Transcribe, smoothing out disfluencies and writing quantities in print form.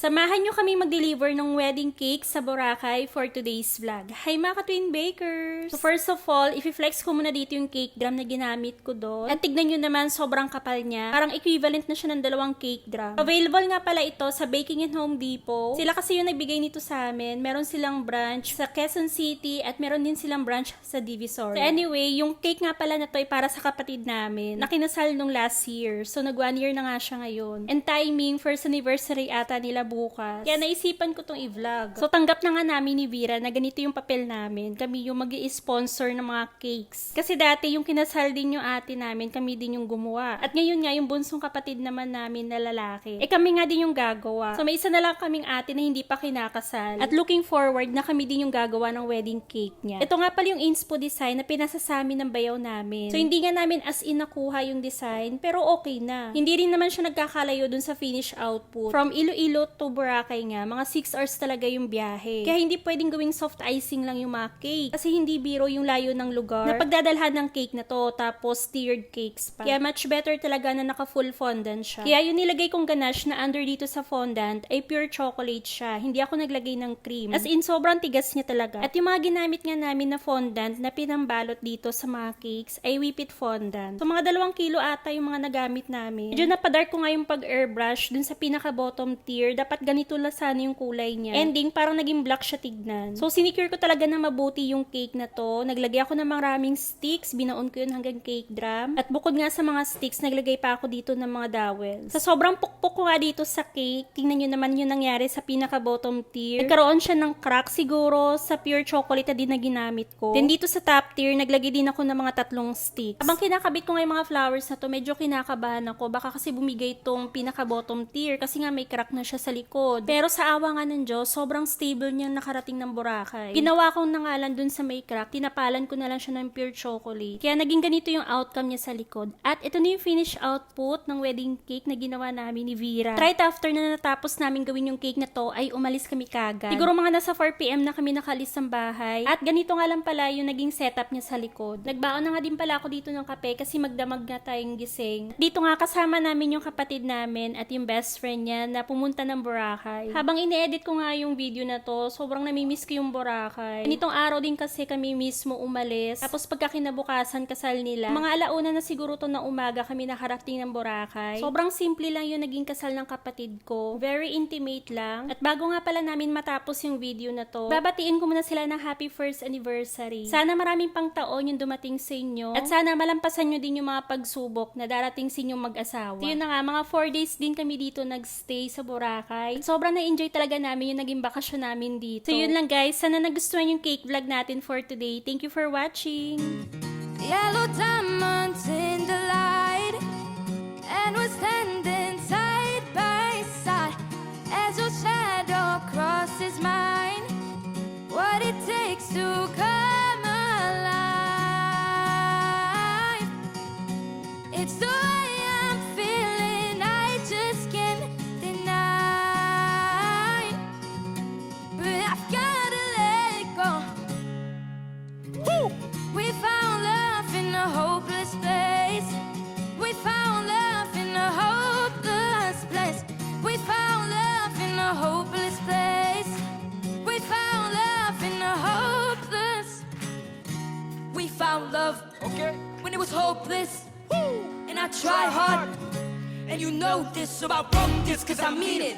Samahan nyo kami mag-deliver ng wedding cake sa Boracay for today's vlog. Hi mga ka-twin bakers! So first of all, i-flex ko muna dito yung cake drum na ginamit ko doon. At tignan nyo naman, sobrang kapal niya. Parang equivalent na siya ng 2 cake drum. Available nga pala ito sa Baking and Home Depot. Sila kasi yung nagbigay nito sa amin. Meron silang branch sa Quezon City at meron din silang branch sa Divisoria. So anyway, yung cake nga pala na to ay para sa kapatid namin na kinasal nung last year. So nag 1 year na nga siya ngayon. And timing, first anniversary ata nila bukas. Kaya naisipan ko tong i-vlog. So tanggap na nga namin ni Vera na ganito yung papel namin. Kami yung mag-i-sponsor ng mga cakes. Kasi dati yung kinasal din yung ate namin, kami din yung gumawa. At ngayon nga yung bunsong kapatid naman namin na lalaki. Kami nga din yung gagawa. So may isa na lang kaming ate na hindi pa kinakasal. At looking forward na kami din yung gagawa ng wedding cake niya. Ito nga pala yung inspo design na pinasa sa amin ng bayaw namin. So hindi nga namin as in nakuha yung design, pero okay na. Hindi rin naman siya nagkakalayo dun sa finish output. From Iloilo to Boracay nga, mga 6 hours talaga yung biyahe. Kaya hindi pwedeng gawing soft icing lang yung mga cake. Kasi hindi biro yung layo ng lugar na pagdadalhan ng cake na to, tapos tiered cakes pa. Kaya much better talaga na naka full fondant siya. Kaya yung nilagay kong ganache na under dito sa fondant ay pure chocolate siya. Hindi ako naglagay ng cream. As in, sobrang tigas niya talaga. At yung mga ginamit nga namin na fondant na pinambalot dito sa mga cakes ay whipped fondant. So mga 2 kilo ata yung mga nagamit namin. Medyo napadark ko nga yung pag-airbrush dun sa pinaka bottom tier. Dapat ganito lang sana yung kulay niya. Ending, parang naging black siya tignan. So, sinicure ko talaga na mabuti yung cake na to. Naglagay ako ng maraming sticks. Binaon ko yun hanggang cake drum. At bukod nga sa mga sticks, naglagay pa ako dito ng mga dowels. Sa sobrang pukpok ko nga dito sa cake, tingnan nyo naman yung nangyari sa pinaka bottom tier. Nagkaroon siya ng crack siguro sa pure chocolate na din na ginamit ko. Then dito sa top tier, naglagay din ako ng mga 3 sticks. Habang kinakabit ko nga yung mga flowers na to, medyo kinakabahan ako. Baka kasi bumigay tong pinaka bottom tier kasi nga may crack na siya sa likod. Pero sa awa nga ng Diyos, sobrang stable niyang nakarating ng Boracay. Ginawa kong nangalan dun sa may crack, tinapalan ko na lang siya ng pure chocolate. Kaya naging ganito yung outcome niya sa likod. At ito na yung finished output ng wedding cake na ginawa namin ni Vera. Right after na natapos namin gawin yung cake na to, ay umalis kami kagad. Siguro mga nasa 4 PM na kami nakalis ng bahay. At ganito nga lang pala yung naging setup niya sa likod. Nagbaon na nga din pala ako dito ng kape kasi magdamag na tayong gising. Dito nga kasama namin yung kapatid namin at yung best friend niya na pumunta ng Boracay. Habang ine-edit ko nga yung video na to, sobrang namimiss ko yung Boracay. Nitong araw din kasi kami mismo umalis. Tapos pagka kinabukasan kasal nila, mga alauna na siguro to na umaga kami nakarating ng Boracay. Sobrang simple lang yung naging kasal ng kapatid ko. Very intimate lang. At bago nga pala namin matapos yung video na to, babatiin ko muna sila ng happy first anniversary. Sana maraming pang taon yung dumating sa inyo. At sana malampasan nyo din yung mga pagsubok na darating sa inyong mag-asawa. So yun na nga, mga 4 days din kami dito nagstay sa Boracay. At sobrang na-enjoy talaga namin yung naging bakasyon namin dito. So yun lang guys, sana nagustuhan yung cake vlog natin for today. Thank you for watching! Yellow diamonds in the light, and we're standing side by side as your shadow crosses mine. What it takes to come alive, it's the way I'm feeling, I just can't deny, but I've gotta let it go. Woo! We found love in a hopeless place. We found love in a hopeless place. We found love in a hopeless place. We found love in a hopeless. We found love, okay, when it was hopeless. Woo! And I try hard. And you know this, so I wrote this 'cause I mean it.